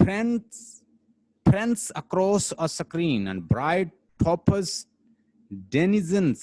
friends across a screen and bright toppers denizens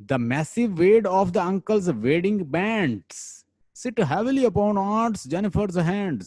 The massive weight of the uncle's wedding bands sit heavily upon Aunt Jennifer's hands.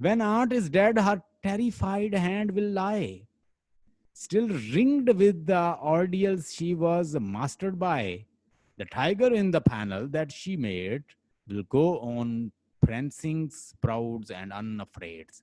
When aunt is dead, her terrified hand will lie, still ringed with the ordeals she was mastered by. The tiger in the panel that she made will go on prancing, proud and unafraid.